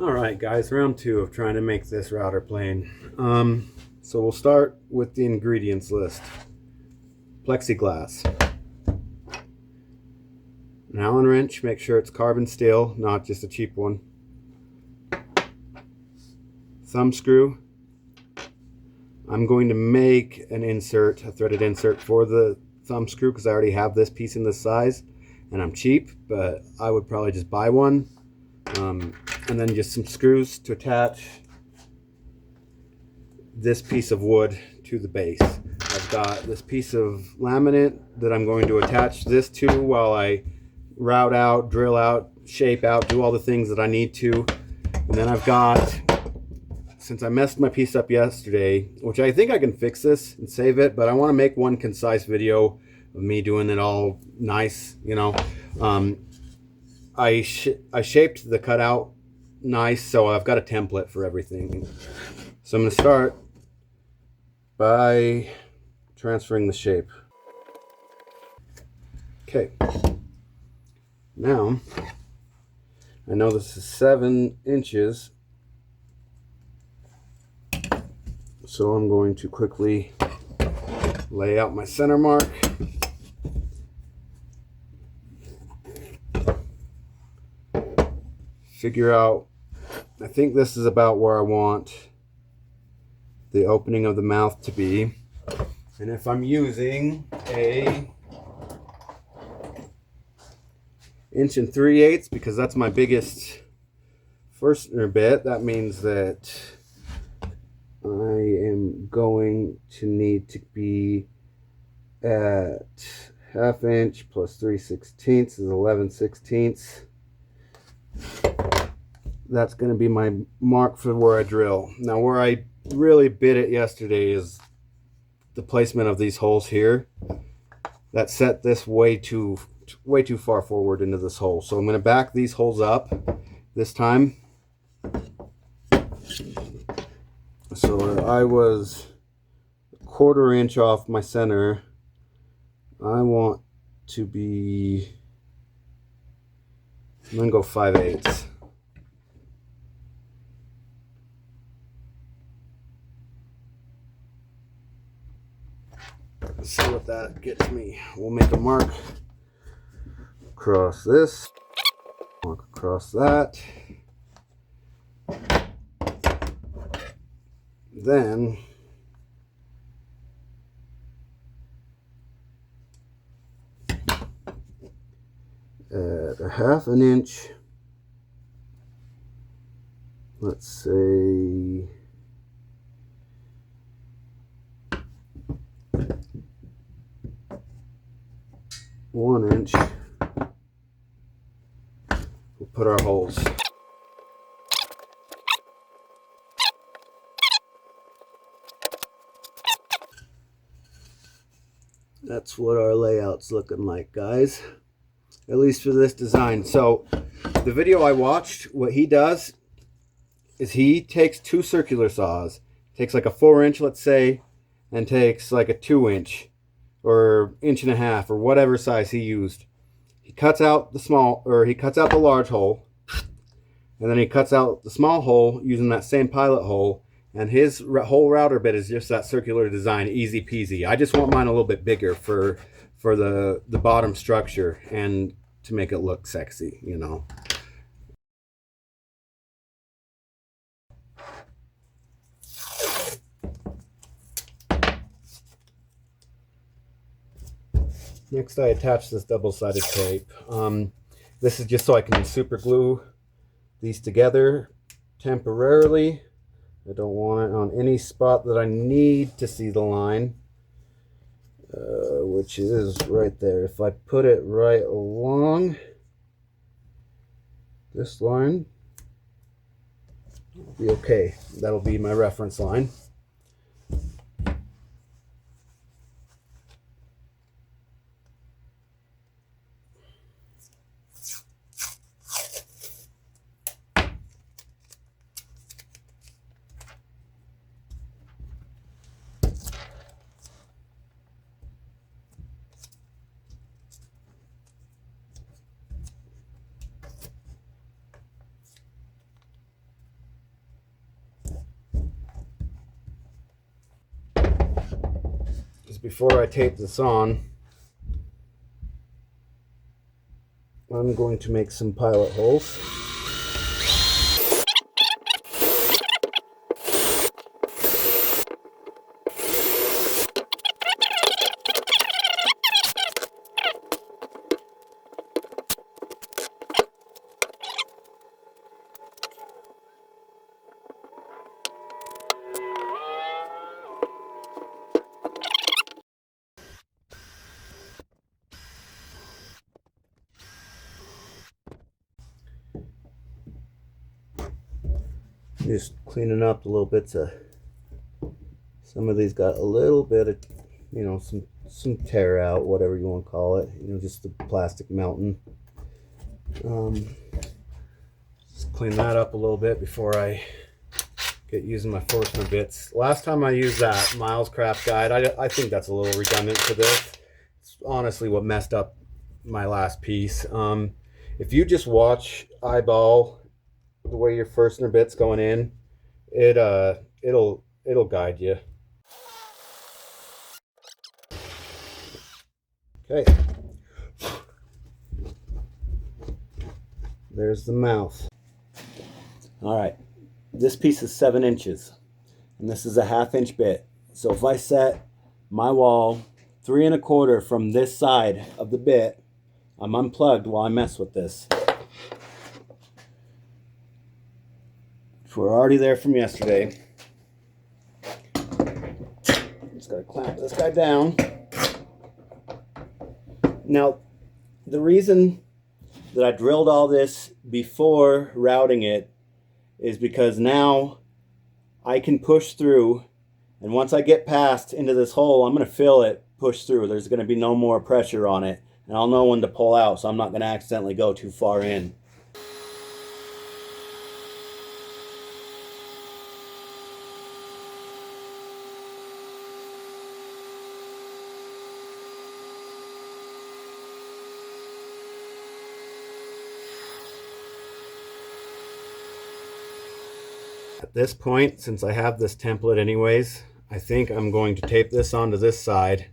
All right, guys, round two of trying to make this router plane. So we'll start with the ingredients list. Plexiglass. An Allen wrench, make sure it's carbon steel, not just a cheap one. Thumb screw. I'm going to make an insert, a threaded insert for the thumb screw because I already have this piece in this size and I'm cheap, but I would probably just buy one. And then just some screws to attach this piece of wood to the base. I've got this piece of laminate that I'm going to attach this to while I route out, drill out, shape out, do all the things that I need to. And then I've got, since I messed my piece up yesterday, which I think I can fix this and save it, but I want to make one concise video of me doing it all nice, you know. I shaped the cutout nice, so I've got a template for everything. So I'm going to start by transferring the shape. Okay. Now, I know this is 7 inches, so I'm going to quickly lay out my center mark. Figure out, I think this is about where I want the opening of the mouth to be. And if I'm using a 1 3/8 because that's my biggest first bit, that means that I am going to need to be at 1/2 inch plus 3/16 is 11/16. That's going to be my mark for where I drill. Now where I really bit it yesterday is the placement of these holes here. That set this way too far forward into this hole. So I'm going to back these holes up this time. So I was 1/4 inch off my center. I want to be, I'm going to go 5/8. Let's see what that gets me. We'll make a mark across this, mark across that. Then at 1/2 inch, let's say 1 inch, we'll put our holes. That's what our layout's looking like, guys, at least for this design. So the video I watched, what he does is he takes 2 circular saws, takes like a 4 inch, let's say, and takes like a 2 inch or 1.5 inches or whatever size he used. He cuts out the small, or he cuts out the large hole, and then he cuts out the small hole using that same pilot hole, and his whole router bit is just that circular design, easy peasy. I just want mine a little bit bigger for the bottom structure and to make it look sexy, you know. Next, I attach this double-sided tape. This is just so I can super glue these together temporarily. I don't want it on any spot that I need to see the line, which is right there. If I put it right along this line, it'll be okay. That'll be my reference line. before I tape this on, I'm going to make some pilot holes. Just cleaning up a little bit. Some of these got a little bit of, you know, some tear out, whatever you want to call it. You know, just the plastic melting. Just clean that up a little bit before I get using my Forstner bits. Last time I used that Miles Craft Guide, I think that's a little redundant for this. It's honestly what messed up my last piece. If you just eyeball the way your Forstner bit's going in, it'll guide you. Okay. There's the mouth. All right. This piece is 7 inches, and this is a 1/2 inch bit. So if I set my wall 3 1/4 from this side of the bit, I'm unplugged while I mess with this. We're already there from yesterday. Just gotta clamp this guy down. Now, the reason that I drilled all this before routing it is because now I can push through, and once I get past into this hole, I'm going to feel it push through. There's going to be no more pressure on it, and I'll know when to pull out, so I'm not going to accidentally go too far in. At this point, since I have this template anyways, I think I'm going to tape this onto this side,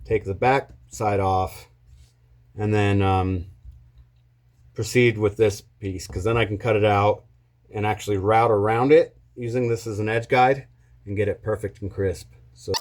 take the back side off, and then proceed with this piece, because then I can cut it out and actually route around it using this as an edge guide and get it perfect and crisp. So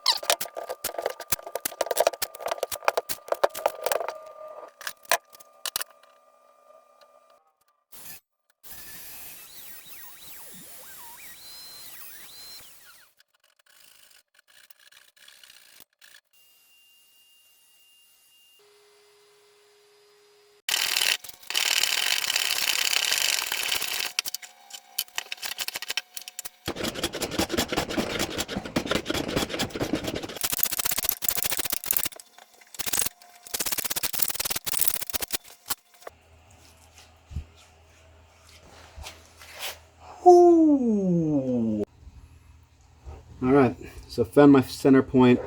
alright, so found my center point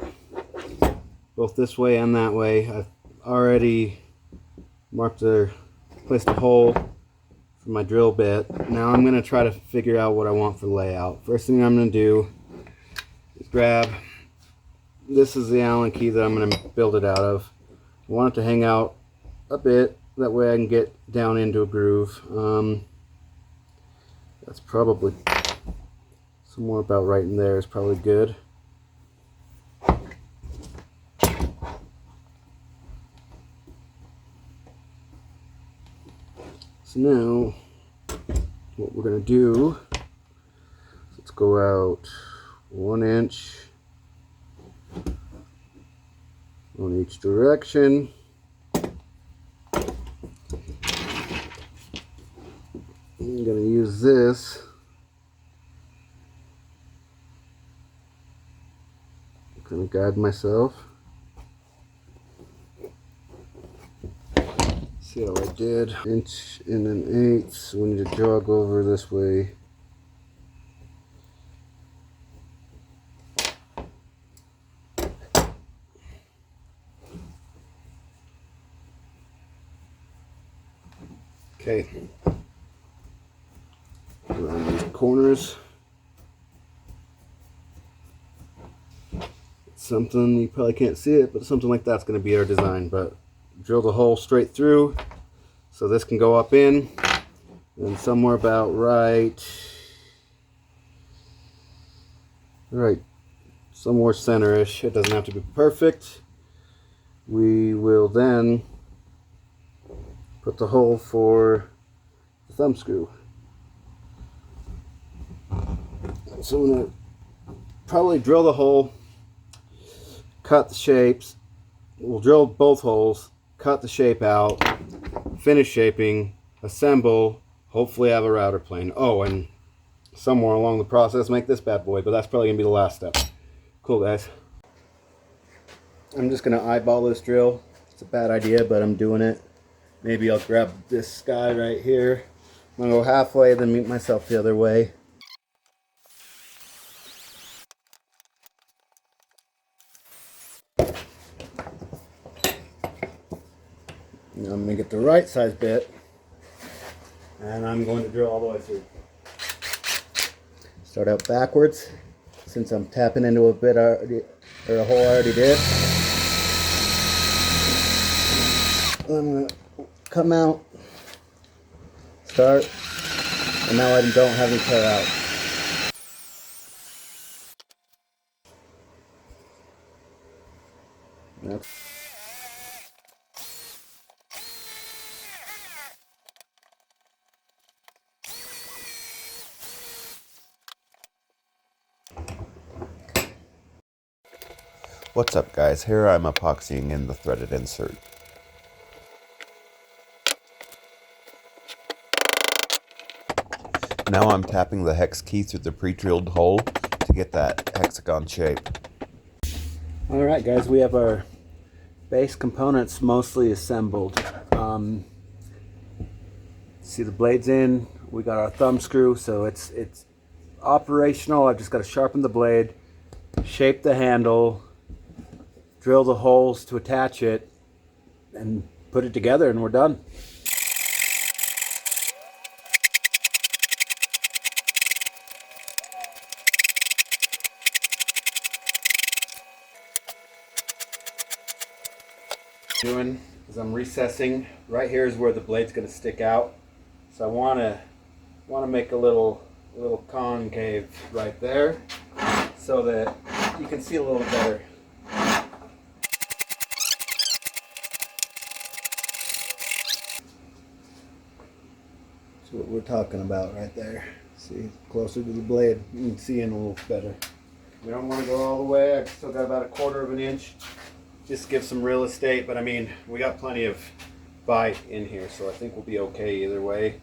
both this way and that way. I've already placed a hole for my drill bit. Now I'm going to try to figure out what I want for layout. First thing I'm going to do is grab, this is the Allen key that I'm going to build it out of. I want it to hang out a bit, that way I can get down into a groove. That's probably somewhere about right in there is probably good. So now what we're going to do is let's go out 1 inch on each direction. I'm going to use this to guide myself. See how I did? Inch and an eighth. So we need to jog over this way. Okay. Around these corners. Let's something, you probably can't see it, but something like that's going to be our design. But drill the hole straight through so this can go up in, and somewhere about right somewhere center-ish. It doesn't have to be perfect. We will then put the hole for the thumb screw. So I'm going to probably drill the hole, cut the shapes. We'll drill both holes, cut the shape out, finish shaping, assemble, hopefully have a router plane. Oh, and somewhere along the process make this bad boy, but that's probably going to be the last step. Cool, guys. I'm just going to eyeball this drill. It's a bad idea, but I'm doing it. Maybe I'll grab this guy right here. I'm going to go halfway, then meet myself the other way. Now I'm going to get the right size bit, and I'm going to drill all the way through. Start out backwards, since I'm tapping into a bit already, or a hole I already did. I'm going to come out, start, and now I don't have any tear out. That's What's up, guys? Here I'm epoxying in the threaded insert. Now I'm tapping the hex key through the pre-drilled hole to get that hexagon shape. Alright guys, we have our base components mostly assembled. See the blades in, we got our thumb screw, so it's operational. I've just got to sharpen the blade, shape the handle, drill the holes to attach it, and put it together, and we're done. Doing is I'm recessing. Right here is where the blade's going to stick out, so I want to make a little concave right there so that you can see a little better. That's what we're talking about right there. See, closer to the blade, you can see in a little better. We don't want to go all the way. I've still got about 1/4 of an inch. Just give some real estate, but I mean, we got plenty of bite in here, so I think we'll be okay either way.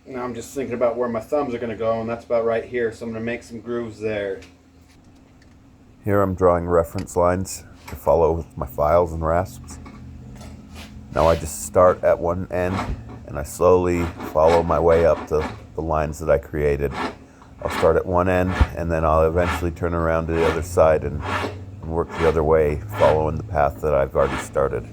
Now I'm just thinking about where my thumbs are going to go, and that's about right here, so I'm going to make some grooves there. Here I'm drawing reference lines to follow with my files and rasps. Now I just start at one end and I slowly follow my way up to the lines that I created. I'll start at one end and then I'll eventually turn around to the other side and work the other way, following the path that I've already started.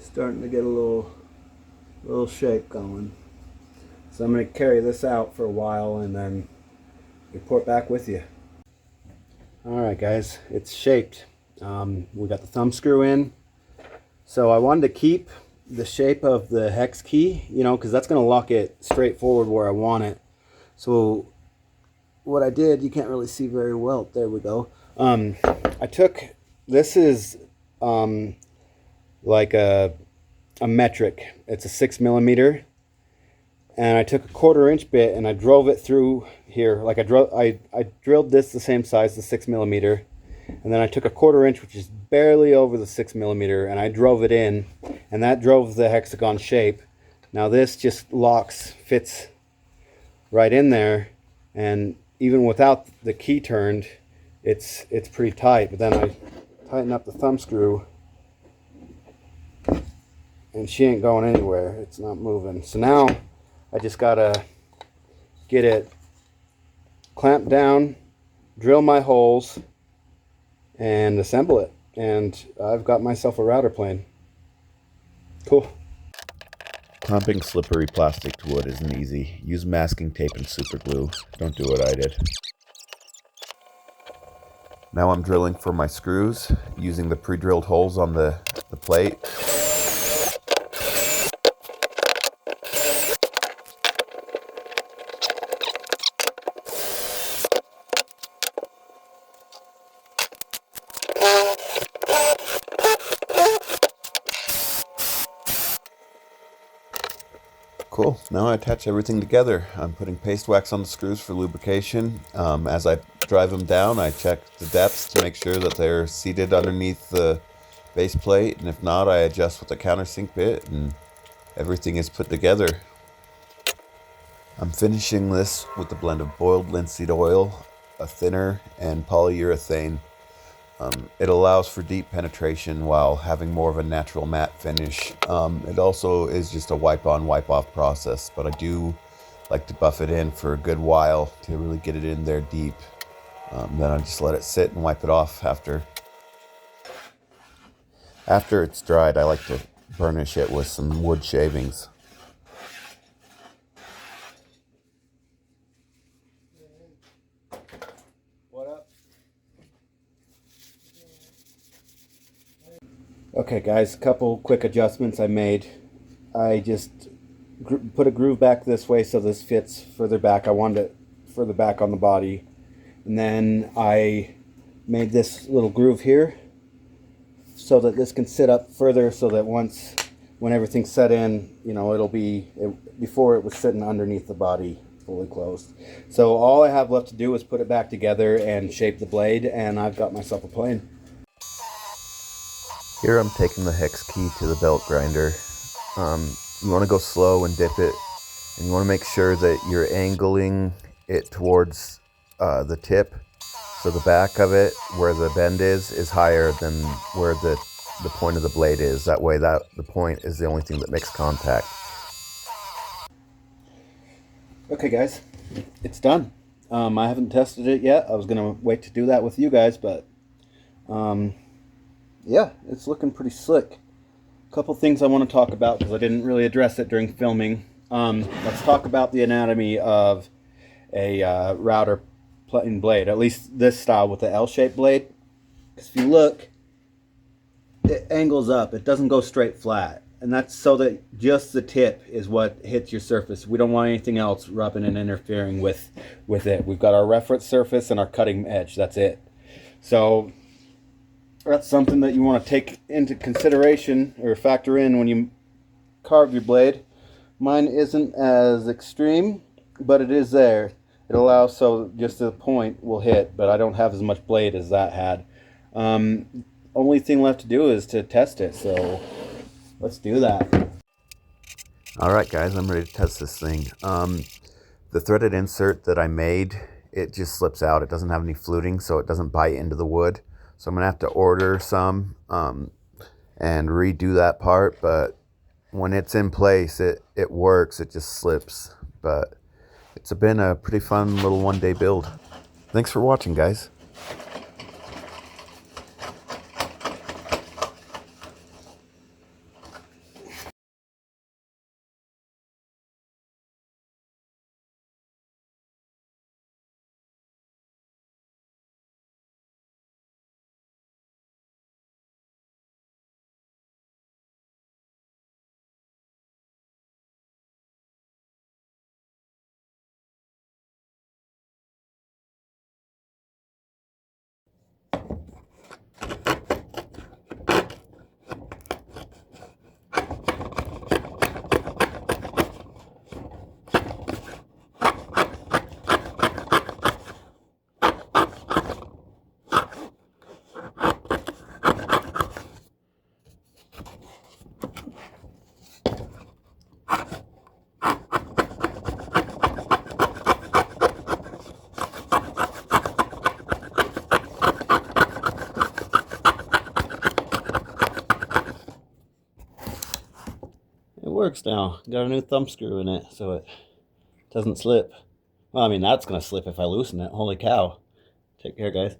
Starting to get a little shape going. So I'm going to carry this out for a while and then report back with you. Alright guys, it's shaped. We got the thumb screw in. So I wanted to keep the shape of the hex key, you know, because that's going to lock it straight forward where I want it. So what I did, you can't really see very well. There we go. I took, this is like a metric. It's a 6mm, and I took a 1/4 inch bit and I drove it through here. Like I drilled this the same size, the 6mm, and then I took a 1/4 inch, which is barely over the 6mm, and I drove it in, and that drove the hexagon shape. Now this just fits right in there, and even without the key turned, it's pretty tight. But then I tighten up the thumb screw, and she ain't going anywhere. It's not moving. So now I just gotta get it clamped down, drill my holes, and assemble it. And I've got myself a router plane. Cool. Clamping slippery plastic to wood isn't easy. Use masking tape and super glue. Don't do what I did. Now I'm drilling for my screws using the pre-drilled holes on the plate. Cool. Now I attach everything together. I'm putting paste wax on the screws for lubrication. As I drive them down, I check the depths to make sure that they're seated underneath the base plate, and if not, I adjust with a countersink bit, and everything is put together. I'm finishing this with a blend of boiled linseed oil, a thinner, and polyurethane. It allows for deep penetration while having more of a natural matte finish. It also is just a wipe on, wipe off process, but I do like to buff it in for a good while to really get it in there deep. Then I just let it sit and wipe it off after. After it's dried, I like to burnish it with some wood shavings. What up? Okay guys, a couple quick adjustments I made. I just put a groove back this way so this fits further back. I wanted it further back on the body. And then I made this little groove here so that this can sit up further, so that when everything's set in, you know, before it was sitting underneath the body fully closed. So all I have left to do is put it back together and shape the blade, and I've got myself a plane. Here I'm taking the hex key to the belt grinder. You want to go slow and dip it, and you want to make sure that you're angling it towards the tip, so the back of it, where the bend is higher than where the point of the blade is. That way the point is the only thing that makes contact. Okay guys, it's done. I haven't tested it yet. I was gonna wait to do that with you guys, but yeah, it's looking pretty slick. A couple things I want to talk about because I didn't really address it during filming. Let's talk about the anatomy of a router plane blade, at least this style with the L-shaped blade. Because if you look, it angles up. It doesn't go straight flat. And that's so that just the tip is what hits your surface. We don't want anything else rubbing and interfering with it. We've got our reference surface and our cutting edge. That's it. So that's something that you want to take into consideration or factor in when you carve your blade. Mine isn't as extreme, but it is there. It allows so just the point will hit, but I don't have as much blade as that had. Only thing left to do is to test it, so let's do that. Alright guys, I'm ready to test this thing. The threaded insert that I made, it just slips out. It doesn't have any fluting, so it doesn't bite into the wood. So I'm going to have to order some and redo that part, but when it's in place, it works. It just slips, but it's been a pretty fun little one-day build. Thanks for watching, guys. works now. Got a new thumb screw in it so it doesn't slip. Well, I mean, that's going to slip if I loosen it. Holy cow. Take care, guys.